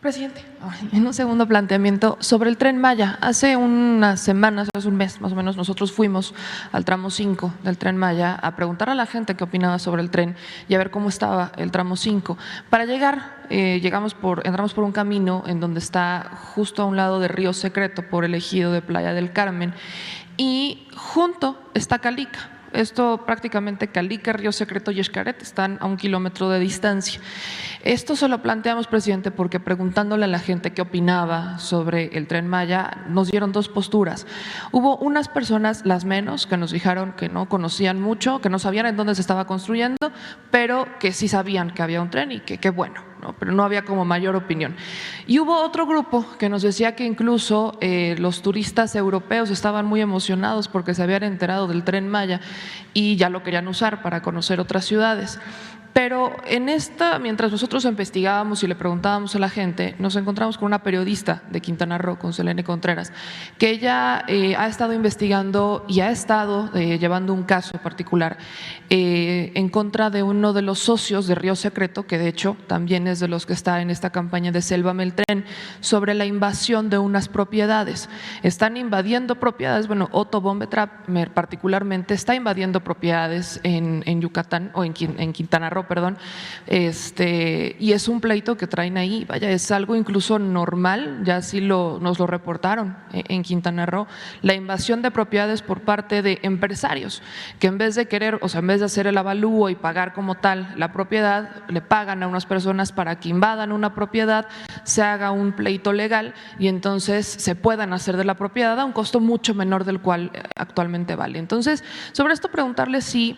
Presidente, en un segundo planteamiento sobre el Tren Maya. Hace unas semanas, hace un mes más o menos, nosotros fuimos al tramo 5 del Tren Maya a preguntar a la gente qué opinaba sobre el tren y a ver cómo estaba el tramo 5. Para llegar, entramos por un camino en donde está justo a un lado de Río Secreto, por el ejido de Playa del Carmen, y junto está Calica. Esto prácticamente Calica, Río Secreto y Xcaret están a 1 kilómetro de distancia. Esto se lo planteamos, presidente, porque preguntándole a la gente qué opinaba sobre el Tren Maya, nos dieron dos posturas. Hubo unas personas, las menos, que nos dijeron que no conocían mucho, que no sabían en dónde se estaba construyendo, pero que sí sabían que había un tren y que qué bueno, ¿no? Pero no había como mayor opinión. Y hubo otro grupo que nos decía que incluso los turistas europeos estaban muy emocionados porque se habían enterado del Tren Maya y ya lo querían usar para conocer otras ciudades. Pero mientras nosotros investigábamos y le preguntábamos a la gente, nos encontramos con una periodista de Quintana Roo, con Selene Contreras, que ella ha estado investigando y ha estado llevando un caso particular en contra de uno de los socios de Río Secreto, que de hecho también es de los que está en esta campaña de Sélvame el Tren, sobre la invasión de unas propiedades. Están invadiendo propiedades, bueno, Otto Bombetrap particularmente está invadiendo propiedades en Yucatán o en Quintana Roo, perdón, y es un pleito que traen ahí, vaya, es algo incluso normal, ya así nos lo reportaron en Quintana Roo, la invasión de propiedades por parte de empresarios, que en vez de querer, o sea, en vez de hacer el avalúo y pagar como tal la propiedad, le pagan a unas personas para que invadan una propiedad, se haga un pleito legal y entonces se puedan hacer de la propiedad a un costo mucho menor del cual actualmente vale. Entonces, sobre esto preguntarle si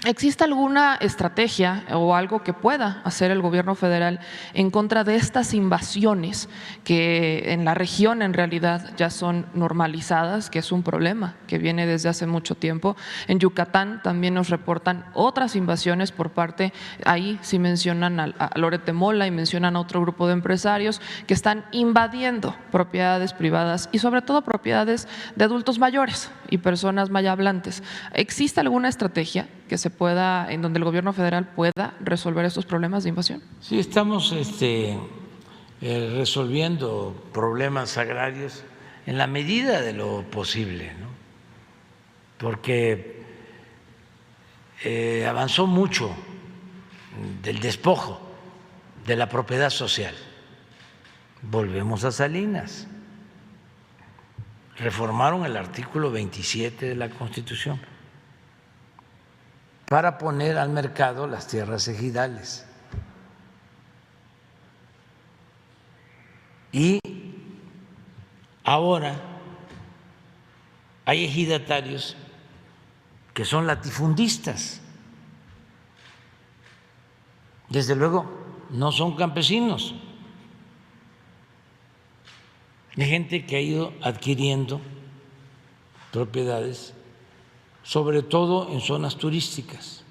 ¿existe alguna estrategia o algo que pueda hacer el gobierno federal en contra de estas invasiones que en la región en realidad ya son normalizadas, que es un problema que viene desde hace mucho tiempo? En Yucatán también nos reportan otras invasiones por parte, ahí sí mencionan a Loret Mola y mencionan a otro grupo de empresarios que están invadiendo propiedades privadas y sobre todo propiedades de adultos mayores y personas mayablantes. ¿Existe alguna estrategia que se pueda, en donde el gobierno federal pueda resolver estos problemas de invasión? Sí, estamos resolviendo problemas agrarios en la medida de lo posible, ¿no? Porque avanzó mucho del despojo de la propiedad social. Volvemos a Salinas. Reformaron el artículo 27 de la Constitución para poner al mercado las tierras ejidales. Y ahora hay ejidatarios que son latifundistas. Desde luego, no son campesinos. Hay gente que ha ido adquiriendo propiedades, sobre todo en zonas turísticas.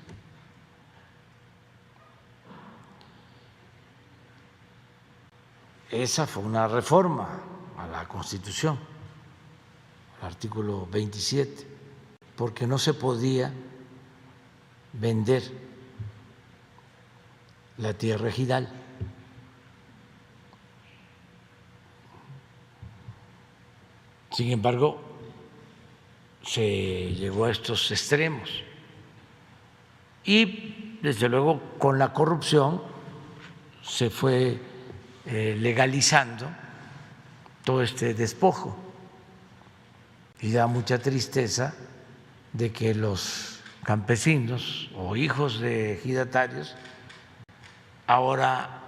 Esa fue una reforma a la Constitución, al artículo 27, porque no se podía vender la tierra ejidal. Sin embargo, se llegó a estos extremos y desde luego con la corrupción se fue legalizando todo este despojo y da mucha tristeza de que los campesinos o hijos de ejidatarios ahora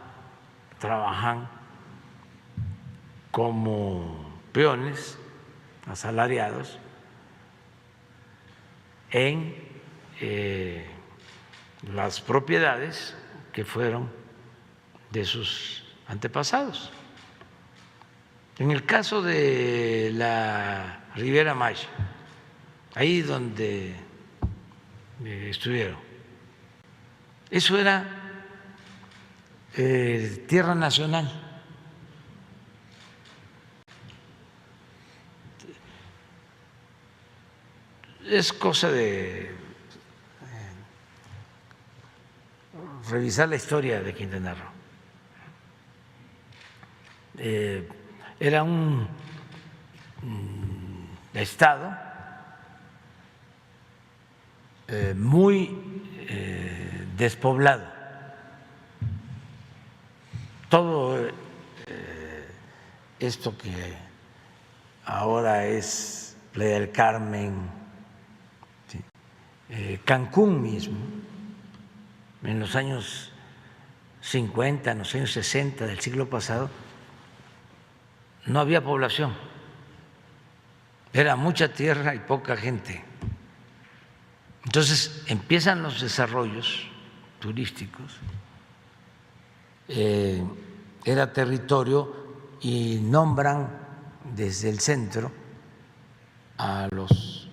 trabajan como peones asalariados en las propiedades que fueron de sus antepasados. En el caso de la Riviera Maya, ahí donde estuvieron, eso era tierra nacional. Es cosa de revisar la historia de Quintana Roo. era un estado muy despoblado. Todo esto que ahora es Playa del Carmen, ¿sí? Cancún mismo, en los años 50, en los años 60 del siglo pasado, no había población, era mucha tierra y poca gente. Entonces empiezan los desarrollos turísticos, era territorio y nombran desde el centro a los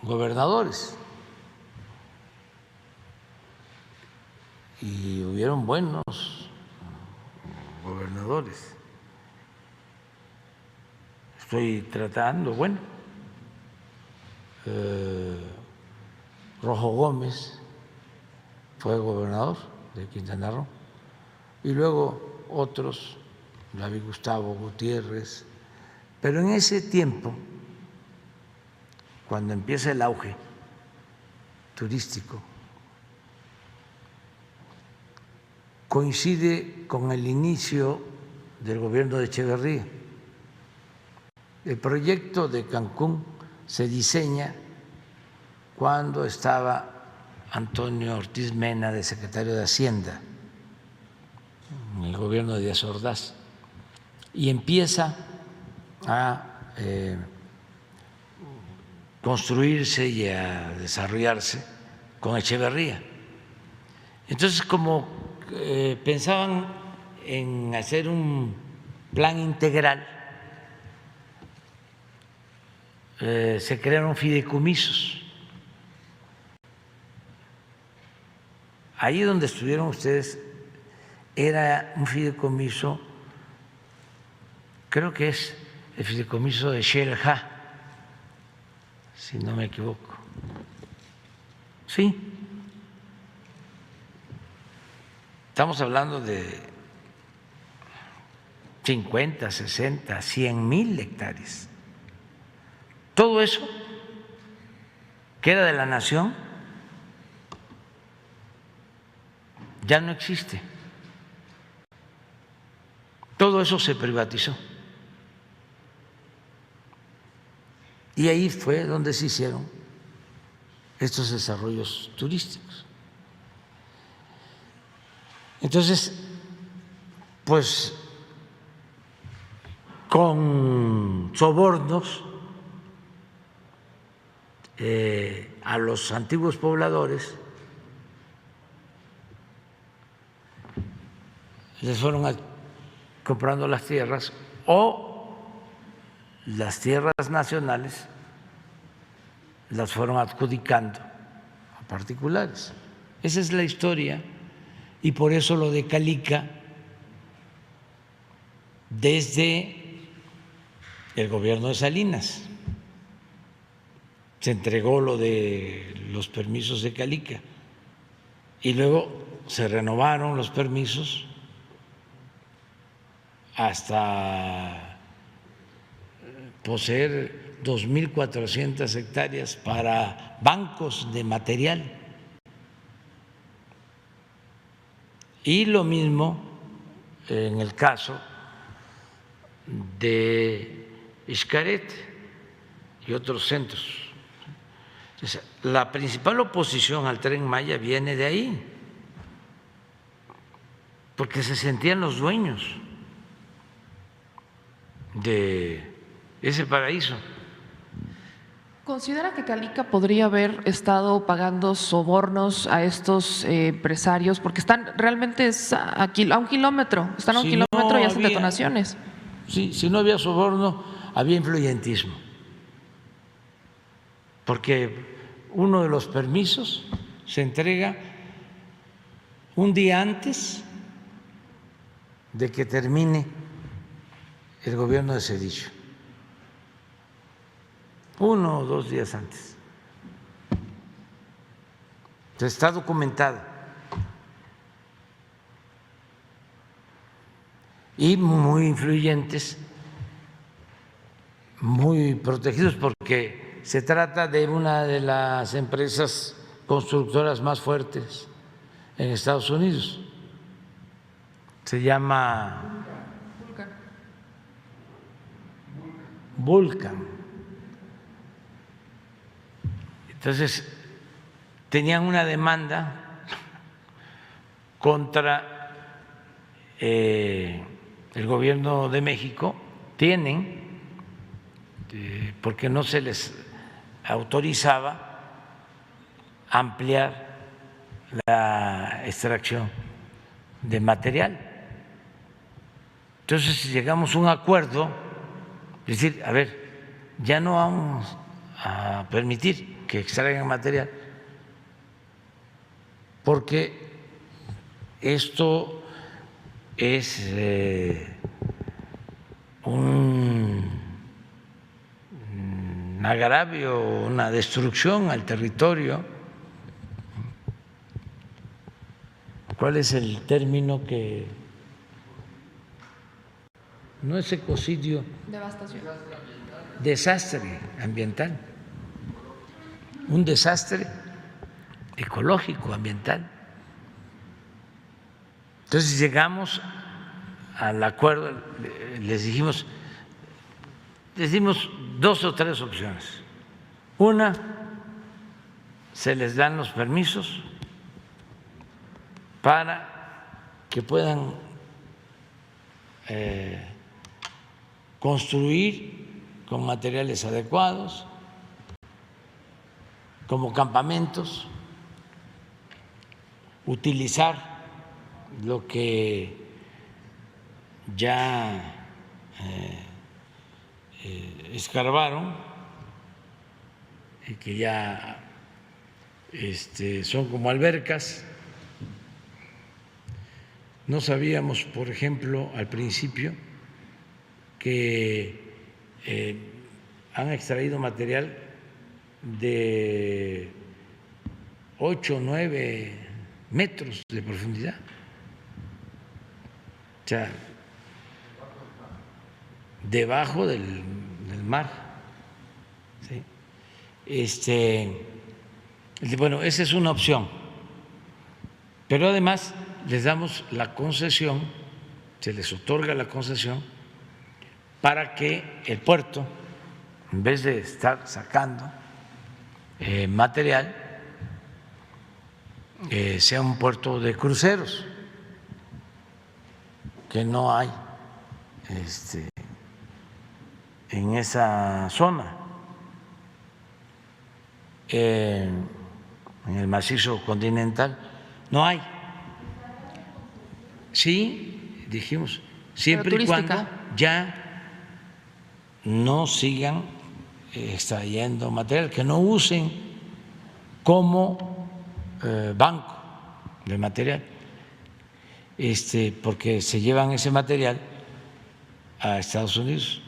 gobernadores y hubieron buenos gobernadores. Estoy tratando, bueno, Rojo Gómez fue gobernador de Quintana Roo y luego otros, David Gustavo Gutiérrez, pero en ese tiempo, cuando empieza el auge turístico, coincide con el inicio del gobierno de Echeverría. El proyecto de Cancún se diseña cuando estaba Antonio Ortiz Mena de secretario de Hacienda en el gobierno de Díaz Ordaz y empieza a construirse y a desarrollarse con Echeverría. Entonces, como pensaban en hacer un plan integral, se crearon fideicomisos. Ahí donde estuvieron ustedes era un fideicomiso, creo que es el fideicomiso de Xel-Há, si no me equivoco. Sí, estamos hablando de 50, 60, 100,000 hectáreas. Todo eso que era de la nación ya no existe. Todo eso se privatizó. Y ahí fue donde se hicieron estos desarrollos turísticos. Entonces, pues con sobornos a los antiguos pobladores les fueron comprando las tierras o las tierras nacionales las fueron adjudicando a particulares. Esa es la historia y por eso lo de Calica desde el gobierno de Salinas se entregó lo de los permisos de Calica y luego se renovaron los permisos hasta poseer 2.400 hectáreas para bancos de material. Y lo mismo en el caso de Xcaret y otros centros. Entonces, la principal oposición al Tren Maya viene de ahí, porque se sentían los dueños de ese paraíso. ¿Considera que Calica podría haber estado pagando sobornos a estos empresarios? Porque están realmente a un kilómetro, están a un kilómetro y hacen detonaciones. Sí, si no había soborno, había influyentismo. Porque uno de los permisos se entrega un día antes de que termine el gobierno de Cedillo, 1 o 2 días antes. Entonces, está documentado. y muy influyentes, muy protegidos, porque se trata de una de las empresas constructoras más fuertes en Estados Unidos. Se llama Vulcan. Entonces, tenían una demanda contra el gobierno de México, porque no se les autorizaba ampliar la extracción de material. Entonces llegamos a un acuerdo, es decir, a ver, ya no vamos a permitir que extraigan material, porque esto es un agravio, una destrucción al territorio. ¿Cuál es el término que no es ecocidio? Devastación. Desastre ambiental, un desastre ecológico, ambiental. Entonces llegamos al acuerdo, les dimos 2 o 3 opciones. Una, se les dan los permisos para que puedan construir con materiales adecuados, como campamentos, utilizar lo que ya escarbaron y que ya son como albercas. No sabíamos, por ejemplo, al principio que han extraído material de 8 o 9 metros de profundidad. O sea, debajo del mar. ¿Sí? Bueno, esa es una opción. Pero además les damos la concesión, se les otorga la concesión para que el puerto, en vez de estar sacando material, sea un puerto de cruceros, que no hay en esa zona, en el macizo continental, no hay. Sí, dijimos, siempre y cuando ya no sigan extrayendo material, que no usen como banco de material, porque se llevan ese material a Estados Unidos.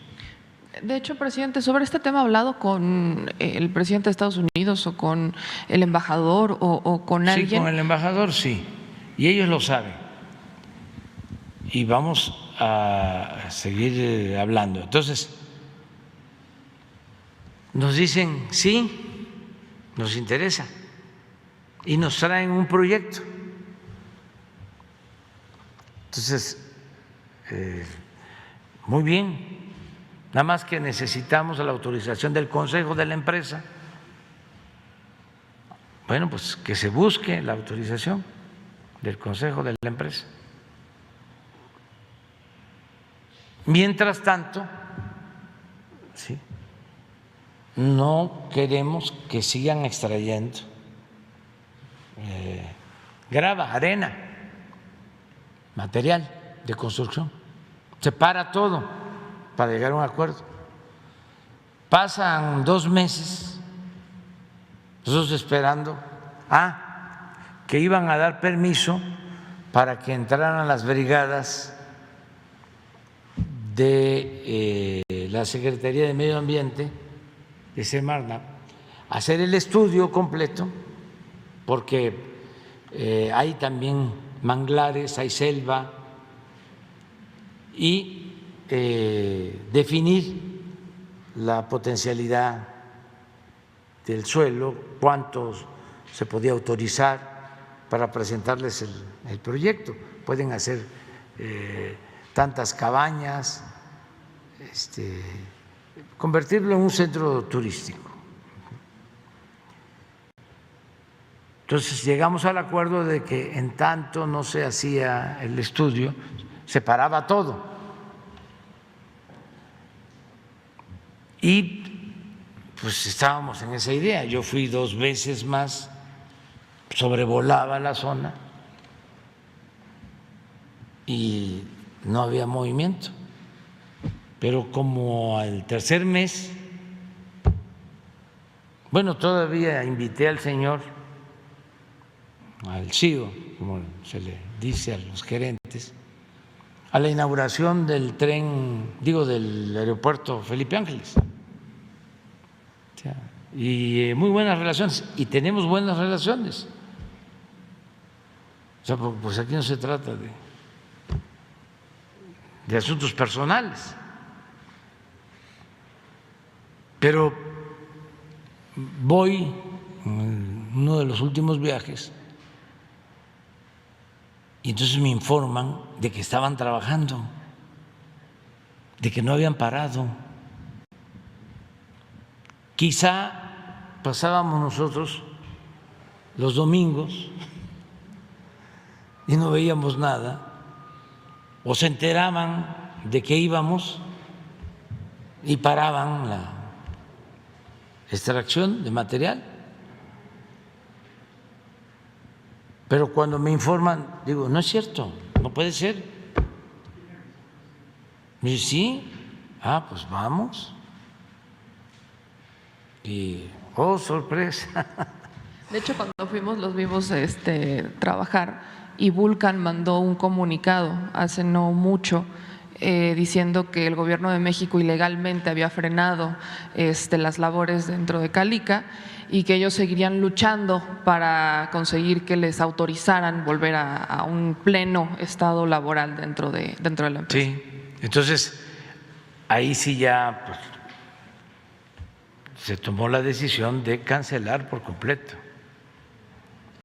De hecho, presidente, sobre este tema ha hablado con el presidente de Estados Unidos o con el embajador o con alguien. Sí, con el embajador sí, y ellos lo saben. Y vamos a seguir hablando. Entonces, nos dicen sí, nos interesa, y nos traen un proyecto. Entonces, muy bien. Nada más que necesitamos la autorización del Consejo de la empresa. Bueno, pues que se busque la autorización del Consejo de la empresa. Mientras tanto, ¿sí?, no queremos que sigan extrayendo grava, arena, material de construcción. Se para todo para llegar a un acuerdo. Pasan 2 meses, nosotros esperando que iban a dar permiso para que entraran las brigadas de la Secretaría de Medio Ambiente de Semarnat, hacer el estudio completo, porque hay también manglares, hay selva, y definir la potencialidad del suelo, cuántos se podía autorizar para presentarles el proyecto. Pueden hacer tantas cabañas, convertirlo en un centro turístico. Entonces llegamos al acuerdo de que en tanto no se hacía el estudio, se paraba todo. Y pues estábamos en esa idea. Yo fui 2 veces más, sobrevolaba la zona y no había movimiento. Pero como al tercer mes, bueno, todavía invité al señor, al CEO, como se le dice a los gerentes, a la inauguración del tren, del aeropuerto Felipe Ángeles. Y muy buenas relaciones, y tenemos buenas relaciones. O sea, pues aquí no se trata de asuntos personales. Pero voy en uno de los últimos viajes y entonces me informan de que estaban trabajando, de que no habían parado. Quizá pasábamos nosotros los domingos y no veíamos nada, o se enteraban de que íbamos y paraban la extracción de material. Pero cuando me informan, digo, no es cierto, no puede ser. Me dice, sí, pues vamos. Y, oh, sorpresa. De hecho, cuando fuimos los vimos trabajar y Vulcan mandó un comunicado hace no mucho diciendo que el gobierno de México ilegalmente había frenado las labores dentro de Calica y que ellos seguirían luchando para conseguir que les autorizaran volver a un pleno estado laboral dentro de la empresa. Sí, entonces ahí sí ya pues, se tomó la decisión de cancelar por completo